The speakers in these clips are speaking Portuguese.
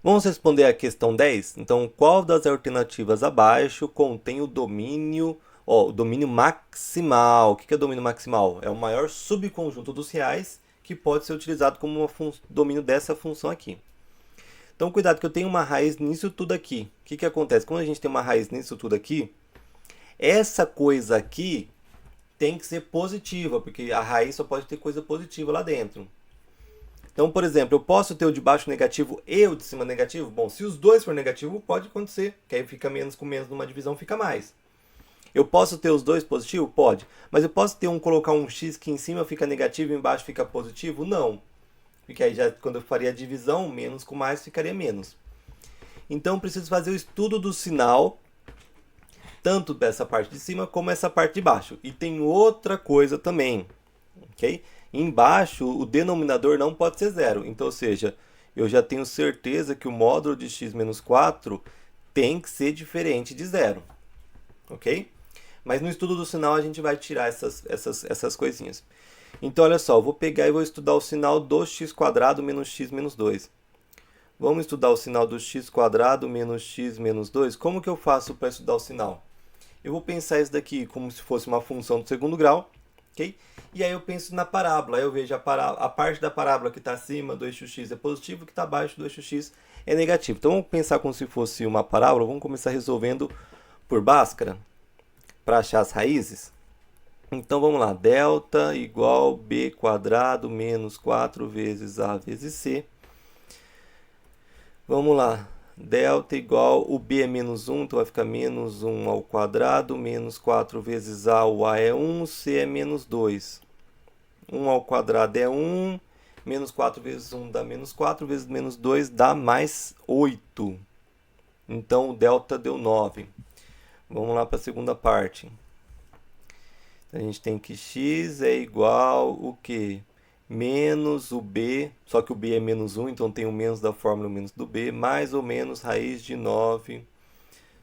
Vamos responder a questão 10? Então, qual das alternativas abaixo contém o domínio, o domínio maximal? O que é domínio maximal? É o maior subconjunto dos reais que pode ser utilizado como domínio dessa função aqui. Então, cuidado que eu tenho uma raiz nisso tudo aqui. O que acontece? Quando a gente tem uma raiz nisso tudo aqui, essa coisa aqui tem que ser positiva, porque a raiz só pode ter coisa positiva lá dentro. Então, por exemplo, eu posso ter o de baixo negativo e o de cima negativo? Bom, se os dois for negativo, pode acontecer, que aí fica menos com menos numa divisão, fica mais. Eu posso ter os dois positivos? Pode. Mas eu posso ter colocar um x que em cima fica negativo e embaixo fica positivo? Não. Porque aí já quando eu faria a divisão, menos com mais ficaria menos. Então eu preciso fazer o estudo do sinal, tanto dessa parte de cima como essa parte de baixo. E tem outra coisa também, ok? Embaixo, o denominador não pode ser zero. Então, ou seja, eu já tenho certeza que o módulo de x menos 4 tem que ser diferente de zero, ok? Mas no estudo do sinal a gente vai tirar essas coisinhas. Então, olha só, eu vou pegar e vou estudar o sinal do x² menos x menos 2. Vamos estudar o sinal do x² menos x menos 2? Como que eu faço para estudar o sinal? Eu vou pensar isso daqui como se fosse uma função do segundo grau, ok? E aí eu penso na parábola, aí eu vejo a parte da parábola que está acima do eixo x é positivo, que está abaixo do eixo x é negativo. Então vamos pensar como se fosse uma parábola, vamos começar resolvendo por Bhaskara, para achar as raízes. Então vamos lá, delta igual b² menos 4 vezes a vezes c. Vamos lá, delta igual, o b é menos 1, então vai ficar menos 1 ao quadrado, menos 4 vezes a, o a é 1, c é menos 2. 1 ao quadrado é 1, menos 4 vezes 1 dá menos 4, vezes menos 2 dá mais 8. Então o delta deu 9. Vamos lá para a segunda parte. A gente tem que x é igual o quê? Menos o b, só que o b é menos 1, então tem o menos da fórmula o menos do b, mais ou menos raiz de 9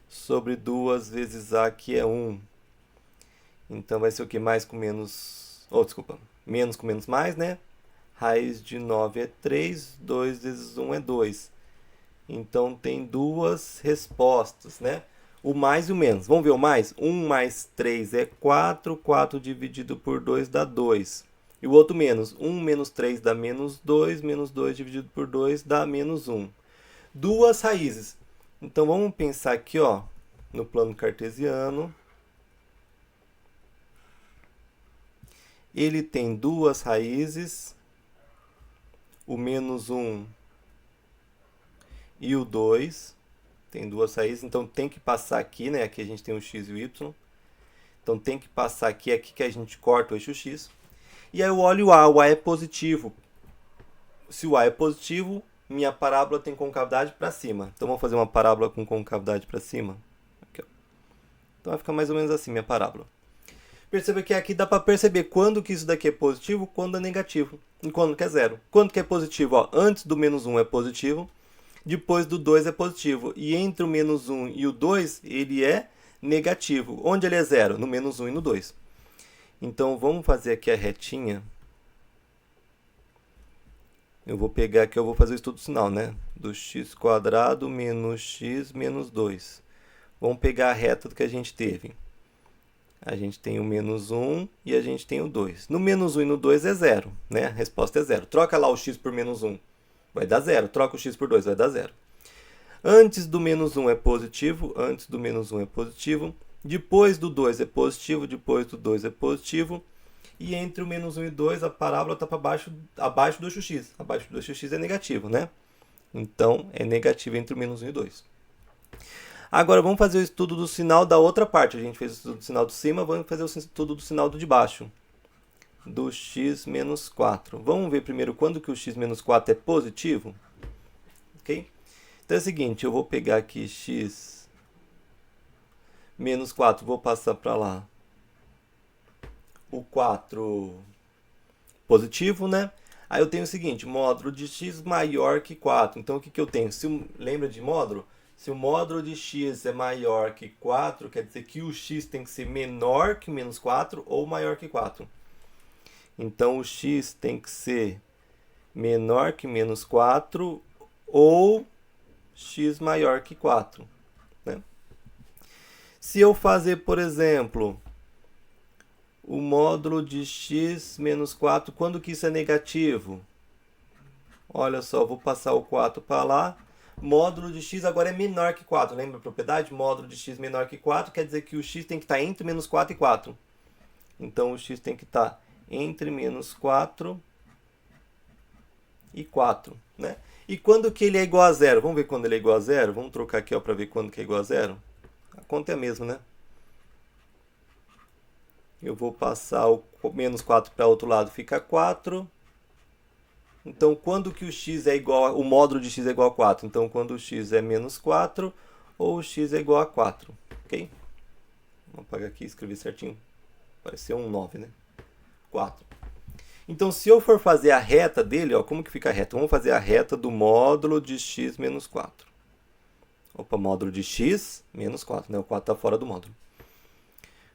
sobre 2 vezes a, que é 1. Então vai ser o que? Mais com menos... desculpa. Menos com menos mais, né? Raiz de 9 é 3, 2 vezes 1 é 2. Então tem duas respostas, né? O mais e o menos. Vamos ver o mais? 1 mais 3 é 4, 4 dividido por 2 dá 2. E o outro menos. 1 menos 3 dá menos 2, menos 2 dividido por 2 dá menos 1. Duas raízes. Então vamos pensar aqui, ó, no plano cartesiano. Ele tem duas raízes, o menos 1 e o 2. Tem duas raízes, então tem que passar aqui, né? Aqui a gente tem o x e o y. Então tem que passar aqui, aqui que a gente corta o eixo x. E aí eu olho o a é positivo. Se o a é positivo, minha parábola tem concavidade para cima. Então vamos fazer uma parábola com concavidade para cima. Aqui, ó. Então vai ficar mais ou menos assim minha parábola. Perceba que aqui dá para perceber quando que isso daqui é positivo, quando é negativo, e quando que é zero. Quando que é positivo? Ó, antes do menos 1 é positivo, depois do 2 é positivo. E entre o menos 1 e o 2, ele é negativo. Onde ele é zero? No menos 1 e no 2. Então vamos fazer aqui a retinha. Eu vou pegar aqui, eu vou fazer o estudo sinal, né? Do x² menos x menos 2. Vamos pegar a reta do que a gente teve. A gente tem o menos 1 e a gente tem o 2. No menos 1 e no 2 é zero, né? A resposta é zero. Troca lá o x por menos 1, vai dar zero. Troca o x por 2, vai dar zero. Antes do menos 1 é positivo, antes do menos 1 é positivo. Depois do 2 é positivo, depois do 2 é positivo. E entre o menos 1 e 2, a parábola está abaixo do eixo x. Abaixo do eixo x é negativo, né? Então, é negativo entre o menos 1 e 2. Agora vamos fazer o estudo do sinal da outra parte. A gente fez o estudo do sinal de cima, vamos fazer o estudo do sinal do de baixo. Do x menos 4. Vamos ver primeiro quando que o x menos 4 é positivo. Ok? Então é o seguinte, eu vou pegar aqui x menos 4, vou passar para lá. O 4 positivo, né? Aí eu tenho o seguinte, módulo de x maior que 4. Então o que eu tenho? Lembra de módulo? Se o módulo de x é maior que 4, quer dizer que o x tem que ser menor que menos 4 ou maior que 4. Então o x tem que ser menor que menos 4 ou x maior que 4. Né? Se eu fazer, por exemplo, o módulo de x menos 4, quando que isso é negativo? Olha só, vou passar o 4 para lá. Módulo de x agora é menor que 4. Lembra a propriedade? Módulo de x menor que 4 quer dizer que o x tem que estar entre menos 4 e 4. Então, o x tem que estar entre menos 4 e 4. Né? E quando que ele é igual a zero? Vamos ver quando ele é igual a zero? Vamos trocar aqui para ver quando que é igual a zero? A conta é a mesma, né? Eu vou passar o menos 4 para o outro lado, fica 4. Então, quando que o x é igual, o módulo de x é igual a 4? Então, quando o x é menos 4 ou o x é igual a 4, ok? Vou apagar aqui e escrever certinho. Pareceu um 9, né? 4. Então, se eu for fazer a reta dele, ó, como que fica a reta? Vamos fazer a reta do módulo de x menos 4. Opa, módulo de x menos 4, né? O 4 está fora do módulo.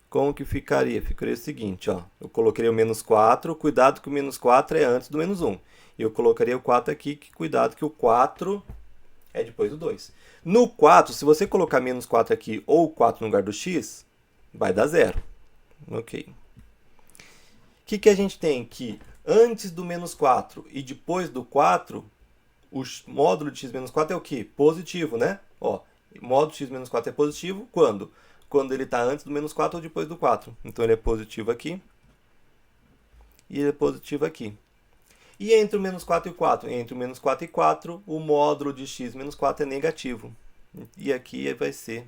Como que ficaria? Ficaria o seguinte, ó. Eu colocaria o menos 4, cuidado que o menos 4 é antes do menos 1. E eu colocaria o 4 aqui, que cuidado que o 4 é depois do 2. No 4, se você colocar menos 4 aqui ou 4 no lugar do x, vai dar 0. Ok. O que a gente tem? Que antes do menos 4 e depois do 4, o módulo de x menos 4 é o quê? Positivo, né? Ó, módulo de x menos 4 é positivo quando? Quando ele está antes do menos 4 ou depois do 4. Então, ele é positivo aqui e ele é positivo aqui. E entre o menos 4 e o 4? Entre o menos 4 e 4, o módulo de x menos 4 é negativo. E aqui vai ser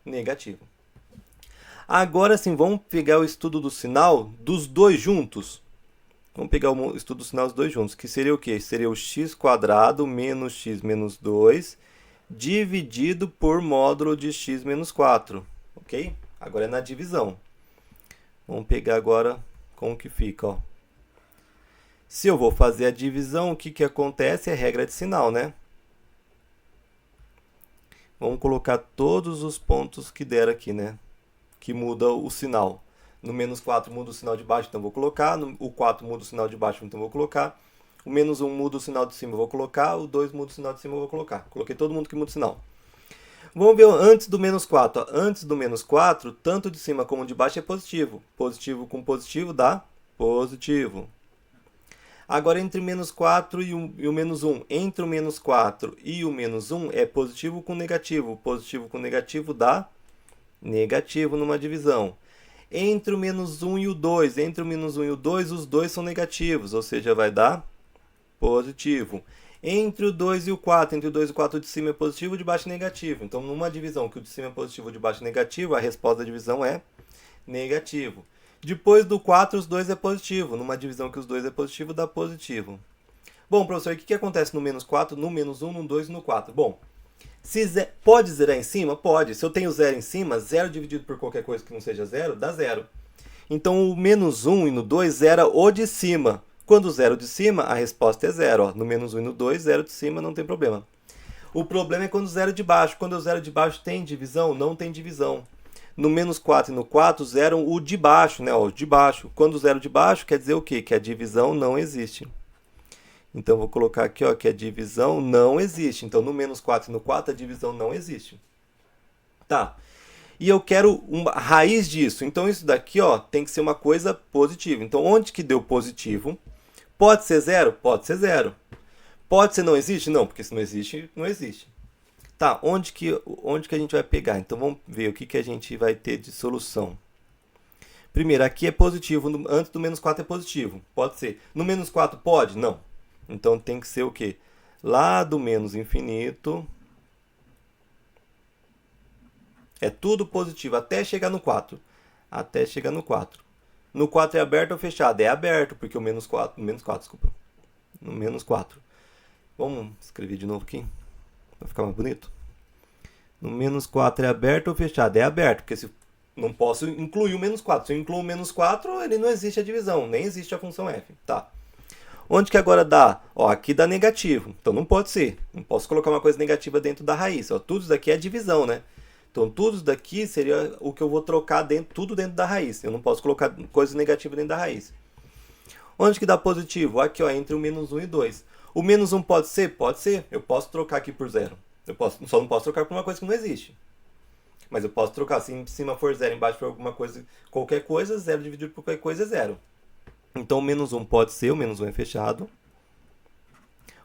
negativo. Agora sim, vamos pegar o estudo do sinal dos dois juntos. Vamos pegar o estudo do sinal dos dois juntos, que seria o quê? Seria o x² menos x menos 2 dividido por módulo de x menos 4. Ok? Agora é na divisão. Vamos pegar agora como que fica, ó. Se eu vou fazer a divisão, o que acontece? É regra de sinal, né? Vamos colocar todos os pontos que der aqui, né? Que muda o sinal. No menos 4 muda o sinal de baixo, então vou colocar. O 4 muda o sinal de baixo, então vou colocar. O menos 1 muda o sinal de cima, vou colocar. O 2 muda o sinal de cima, vou colocar. Coloquei todo mundo que muda o sinal. Vamos ver antes do menos 4. Ó. Antes do menos 4, tanto de cima como de baixo é positivo. Positivo com positivo dá positivo. Agora, entre menos 4 e o menos 1. Entre o menos 4 e o menos 1 é positivo com negativo. Positivo com negativo dá negativo numa divisão. Entre o menos 1 e o 2. Entre o menos 1 e o 2, os dois são negativos. Ou seja, vai dar positivo. Entre o 2 e o 4. Entre o 2 e o 4, o de cima é positivo, o de baixo é negativo. Então, numa divisão que o de cima é positivo, o de baixo é negativo, a resposta da divisão é negativo. Depois do 4, os dois é positivo. Numa divisão que os dois é positivo, dá positivo. Bom, professor, o que acontece no menos 4, no menos 1, no 2 e no 4? Bom, pode zerar em cima? Pode. Se eu tenho 0 em cima, 0 dividido por qualquer coisa que não seja 0, dá 0. Então, o menos 1 e no 2 zera o de cima. Quando 0 de cima, a resposta é 0. Ó. No menos 1 e no 2, 0 de cima, não tem problema. O problema é quando 0 de baixo. Quando o 0 de baixo tem divisão? Não tem divisão. No menos 4 e no 4, zeram o de baixo, né? O de baixo. Quando o 0 de baixo, quer dizer o quê? Que a divisão não existe. Então, vou colocar aqui, ó, que a divisão não existe. Então, no menos 4 e no 4, a divisão não existe. Tá. E eu quero uma raiz disso. Então, isso daqui, ó, tem que ser uma coisa positiva. Então, onde que deu positivo? Pode ser 0? Pode ser 0. Pode ser não existe? Não, porque se não existe, não existe. Tá, onde que a gente vai pegar? Então, vamos ver o que a gente vai ter de solução. Primeiro, aqui é positivo. Antes do menos 4 é positivo. Pode ser. No menos 4 pode? Não. Então, tem que ser o quê? Lá do menos infinito. É tudo positivo, até chegar no 4. Até chegar no 4. No 4 é aberto ou fechado? É aberto, porque o menos 4, desculpa. No menos 4. Vamos escrever de novo aqui, para ficar mais bonito. No menos 4 é aberto ou fechado? É aberto, porque se não posso incluir o menos 4. Se eu incluo o menos 4, ele não existe a divisão, nem existe a função f. Tá. Onde que agora dá? Ó, aqui dá negativo, então não pode ser. Não posso colocar uma coisa negativa dentro da raiz. Ó, tudo isso daqui é divisão, né? Então, tudo isso daqui seria o que eu vou trocar tudo dentro da raiz. Eu não posso colocar coisa negativa dentro da raiz. Onde que dá positivo? Aqui, ó, entre o menos 1 e 2. O menos 1 pode ser? Pode ser. Eu posso trocar aqui por 0. Só não posso trocar por uma coisa que não existe. Mas eu posso trocar. Se em cima for 0, embaixo for alguma coisa, qualquer coisa, 0 dividido por qualquer coisa é 0. Então o menos 1 pode ser, o menos 1 é fechado.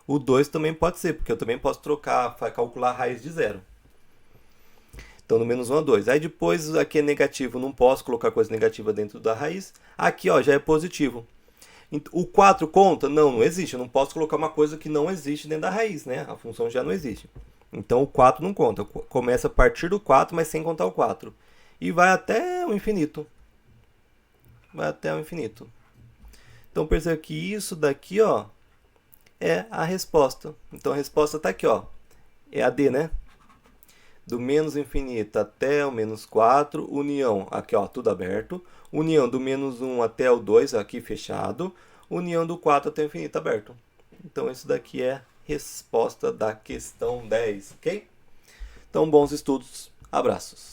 O 2 também pode ser, porque eu também posso trocar, calcular a raiz de 0. Então, no menos 1 a 2. Aí depois, aqui é negativo, não posso colocar coisa negativa dentro da raiz. Aqui, ó, já é positivo. O 4 conta? Não, não existe. Eu não posso colocar uma coisa que não existe dentro da raiz, né? A função já não existe. Então, o 4 não conta. Começa a partir do 4, mas sem contar o 4. E vai até o infinito. Vai até o infinito. Então, perceba que isso daqui, ó, é a resposta. Então, a resposta está aqui, ó. É a D, né? Do menos infinito até o menos 4, união, aqui ó, tudo aberto. União do menos 1 até o 2, aqui fechado. União do 4 até o infinito aberto. Então, isso daqui é a resposta da questão 10, ok? Então, bons estudos. Abraços.